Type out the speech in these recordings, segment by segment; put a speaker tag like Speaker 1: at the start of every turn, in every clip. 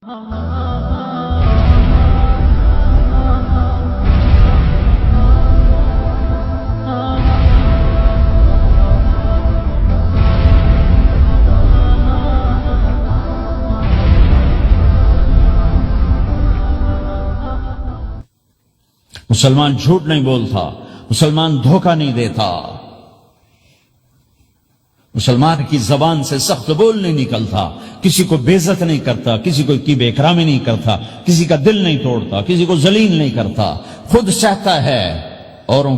Speaker 1: مسلمان جھوٹ نہیں بولتا، مسلمان دھوکہ نہیں دیتا، مسلمان کی زبان سے سخت بول نہیں نکلتا، کسی کو بے عزت نہیں کرتا، کسی کو کی بے اکرامی نہیں کرتا، کسی کا دل نہیں توڑتا، کسی کو ذلیل نہیں کرتا، خود سہتا ہے، اوروں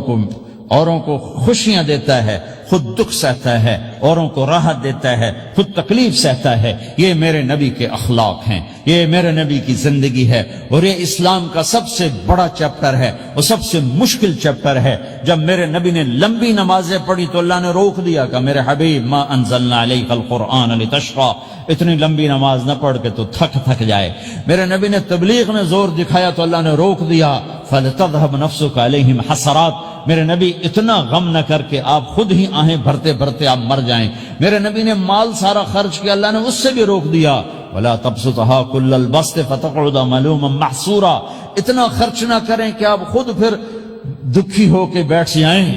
Speaker 1: کو خوشیاں دیتا ہے، خود دکھ سہتا ہے، اوروں کو راحت دیتا ہے، خود تکلیف سہتا ہے۔ یہ میرے نبی کے اخلاق ہیں، یہ میرے نبی کی زندگی ہے، اور یہ اسلام کا سب سے بڑا چیپٹر ہے اور سب سے مشکل چیپٹر ہے۔ جب میرے نبی نے لمبی نمازیں پڑھی تو اللہ نے روک دیا کہ میرے حبیب ما انزلنا علیک القرآن لتشقی، اتنی لمبی نماز نہ پڑھ کے تو تھک جائے۔ میرے نبی نے تبلیغ میں زور دکھایا تو اللہ نے روک دیا، فلتذهب نفسک علیہم حسرات، میرے نبی اتنا غم نہ کر کے آپ خود ہی آہیں بھرتے بھرتے آپ مر جائیں۔ میرے نبی نے مال سارا خرچ کیا، اللہ نے اس سے بھی روک دیا، ولا تبسطها كل البسط فتقعد ملوما محسورا، اتنا خرچ نہ کریں کہ آپ خود پھر دکھی ہو کے بیٹھ جائیں۔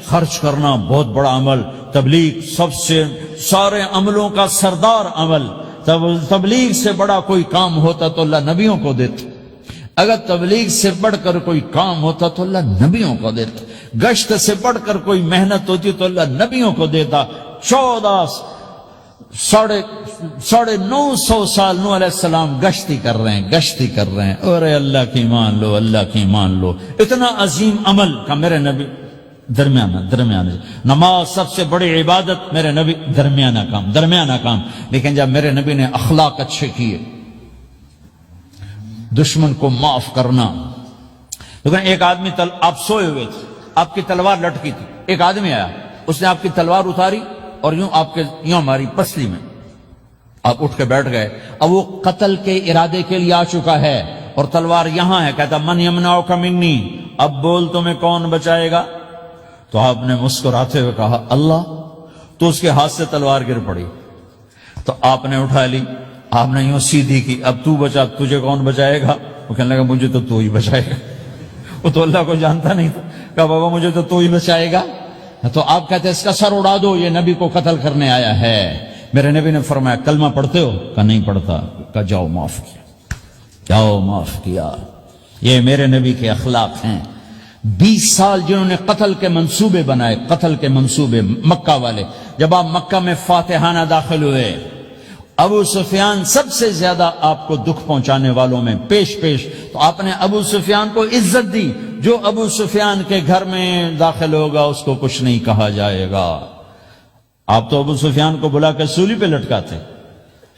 Speaker 1: خرچ کرنا بہت بڑا عمل، تبلیغ سب سے سارے عملوں کا سردار عمل، تبلیغ سے بڑا کوئی کام ہوتا تو اللہ نبیوں کو دیتا، اگر تبلیغ سے بڑھ کر کوئی کام ہوتا تو اللہ نبیوں کو دیتا، گشت سے بڑھ کر کوئی محنت ہوتی تو اللہ نبیوں کو دیتا۔ 950 سال نوح علیہ السلام گشتی کر رہے ہیں، اور اللہ کی مان لو، اللہ کی مان لو، اتنا عظیم عمل کا میرے نبی درمیانہ نماز سب سے بڑی عبادت، میرے نبی درمیانہ کام، لیکن جب میرے نبی نے اخلاق اچھے کیے، دشمن کو معاف کرنا۔ لیکن ایک آدمی آپ سوئے ہوئے تھے، آپ کی تلوار لٹکی تھی، ایک آدمی آیا، اس نے آپ کی تلوار اتاری اور یوں ہماری پسلی میں، آپ اٹھ کے بیٹھ گئے۔ اب وہ قتل کے ارادے کے لیے آ چکا ہے اور تلوار یہاں ہے، کہتا من یمنعک منی، اب بول تمہیں کون بچائے گا؟ تو آپ نے مسکراتے ہوئے کہا اللہ، تو اس کے ہاتھ سے تلوار گر پڑی، تو آپ نے اٹھا لی، آپ نے یوں سیدھی کی، اب تو بچا، تجھے کون بچائے گا؟ وہ کہنے لگا مجھے تو ہی بچائے گا، وہ تو اللہ کو جانتا نہیں تھا، کہا بابا مجھے تو ہی بچائے گا۔ تو آپ کہتے ہیں اس کا سر اڑا دو، یہ نبی کو قتل کرنے آیا ہے۔ میرے نبی نے فرمایا کلمہ پڑھتے ہو؟ کہا نہیں پڑھتا۔ کہا جاؤ معاف کیا۔ یہ میرے نبی کے اخلاق ہیں۔ 20 سال جنہوں نے قتل کے منصوبے بنائے، مکہ والے، جب آپ مکہ میں فاتحانہ داخل ہوئے، ابو سفیان سب سے زیادہ آپ کو دکھ پہنچانے والوں میں پیش، تو آپ نے ابو سفیان کو عزت دی، جو ابو سفیان کے گھر میں داخل ہوگا اس کو کچھ نہیں کہا جائے گا۔ آپ تو ابو سفیان کو بلا کے سولی پہ لٹکاتے،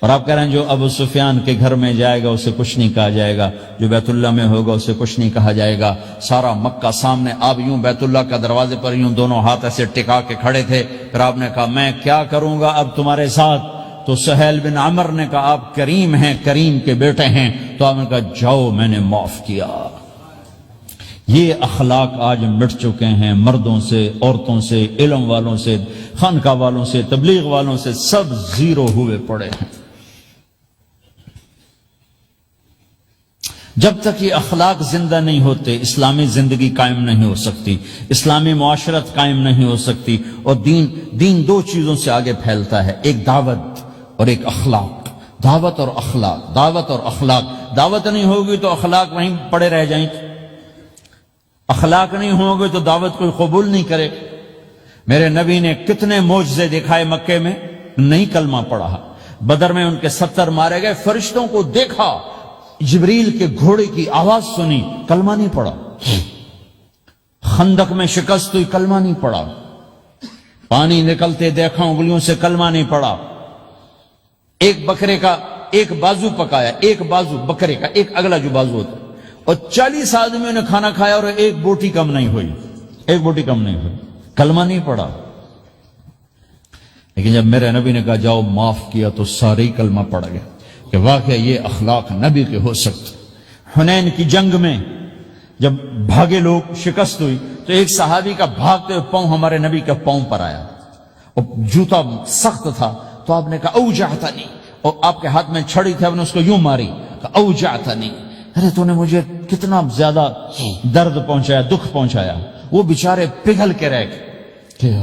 Speaker 1: اور آپ کہہ رہے ہیں جو ابو سفیان کے گھر میں جائے گا اسے کچھ نہیں کہا جائے گا، جو بیت اللہ میں ہوگا اسے کچھ نہیں کہا جائے گا۔ سارا مکہ سامنے، آپ یوں بیت اللہ کا دروازے پر یوں دونوں ہاتھ ایسے ٹکا کے کھڑے تھے، پھر آپ نے کہا میں کیا کروں گا اب تمہارے ساتھ؟ تو سہیل بن عمر نے کہا آپ کریم ہیں، کریم کے بیٹے ہیں، تو آپ نے کہا جاؤ میں نے معاف کیا۔ یہ اخلاق آج مٹ چکے ہیں، مردوں سے، عورتوں سے، علم والوں سے، خانقاہ والوں سے، تبلیغ والوں سے، سب زیرو ہوئے پڑے ہیں۔ جب تک یہ اخلاق زندہ نہیں ہوتے اسلامی زندگی قائم نہیں ہو سکتی، اسلامی معاشرت قائم نہیں ہو سکتی، اور دین دو چیزوں سے آگے پھیلتا ہے، ایک دعوت اور ایک اخلاق۔ دعوت اور اخلاق، دعوت نہیں ہوگی تو اخلاق وہیں پڑے رہ جائیں، اخلاق نہیں ہوگے تو دعوت کوئی قبول نہیں کرے۔ میرے نبی نے کتنے معجزے دکھائے مکے میں، نہیں کلمہ پڑھا۔ بدر میں ان کے 70 مارے گئے، فرشتوں کو دیکھا، جبریل کے گھوڑے کی آواز سنی، کلمہ نہیں پڑھا۔ خندق میں شکست ہوئی، کلمہ نہیں پڑھا۔ پانی نکلتے دیکھا انگلیوں سے، کلمہ نہیں پڑھا۔ ایک بکرے کا ایک بازو پکایا، ایک بازو بکرے کا، ایک اگلا جو بازو ہوتا، اور 40 آدمیوں نے کھانا کھایا اور ایک بوٹی کم نہیں ہوئی، کلمہ نہیں پڑھا۔ لیکن جب میرے نبی نے کہا جاؤ معاف کیا تو سارے ہی کلمہ پڑھ گئے کہ واقعہ یہ اخلاق نبی کے ہو سکتے۔ حنین کی جنگ میں جب بھاگے لوگ، شکست ہوئی، تو ایک صحابی کا بھاگتے ہوئے پاؤں ہمارے نبی کے پاؤں پر آیا، اور جوتا سخت تھا، تو آپ نے کہا اوجعتنی، اور آپ کے ہاتھ میں چھڑی تھی، آپ نے اس کو یوں ماری، اوجعتنی، ارے تو نے مجھے کتنا زیادہ درد پہنچایا، دکھ پہنچایا. وہ بیچارے پگھل کے رہ گئے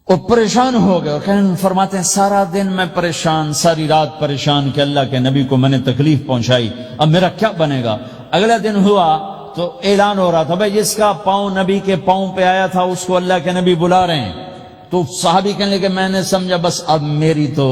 Speaker 1: اور پریشان ہو گئے، اور فرماتے ہیں سارا دن میں پریشان، ساری رات پریشان کہ اللہ کے نبی کو میں نے تکلیف پہنچائی، اب میرا کیا بنے گا. اگلا دن ہوا تو اعلان ہو رہا تھا بھائی جس کا پاؤں نبی کے پاؤں پہ آیا تھا اس کو اللہ کے نبی بلا رہے ہیں. تو صحابی کہنے لگے میں نے سمجھا بس اب میری تو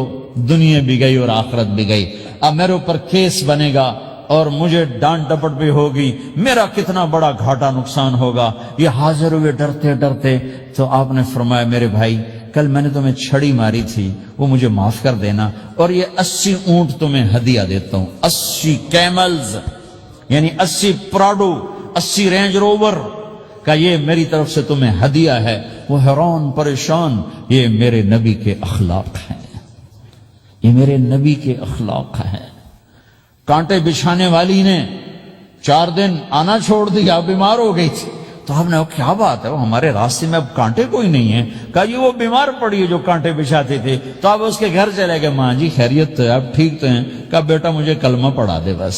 Speaker 1: دنیا بھی گئی اور آخرت بھی گئی، اب میرے اوپر کیس بنے گا اور مجھے ڈانٹ ڈپٹ بھی ہوگی، میرا کتنا بڑا گھاٹا نقصان ہوگا. یہ حاضر ہوئے ڈرتے ڈرتے. تو آپ نے فرمایا میرے بھائی کل میں نے تمہیں چھڑی ماری تھی وہ مجھے معاف کر دینا، اور یہ 80 اونٹ تمہیں ہدیہ دیتا ہوں، 80 کیملز یعنی 80 پراڈو، 80 رینج روور کا یہ میری طرف سے تمہیں ہدیہ ہے. وہ حیران پریشان، یہ میرے نبی کے اخلاق ہیں، یہ میرے نبی کے اخلاق ہیں. کانٹے بچھانے والی نے 4 دن آنا چھوڑ دیا، بیمار ہو گئی تھی. تو ہم نے کیا بات ہے، وہ ہمارے راستے میں اب کانٹے کوئی نہیں ہے. کہا یہ وہ بیمار پڑی ہے جو کانٹے بچھاتے تھے. تو آپ اس کے گھر چلے گئے، ماں جی خیریت تو ہے، آپ ٹھیک تو ہیں؟ کہا بیٹا مجھے کلمہ پڑھا دے، بس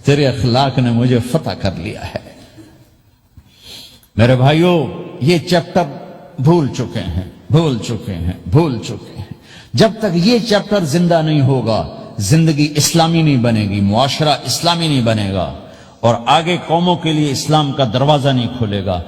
Speaker 1: تیرے اخلاق نے مجھے فتح کر لیا ہے. میرے بھائیوں یہ چیپٹر بھول چکے ہیں، بھول چکے ہیں، بھول چکے ہیں. جب تک یہ چیپٹر زندہ نہیں ہوگا زندگی اسلامی نہیں بنے گی، معاشرہ اسلامی نہیں بنے گا، اور آگے قوموں کے لیے اسلام کا دروازہ نہیں کھلے گا.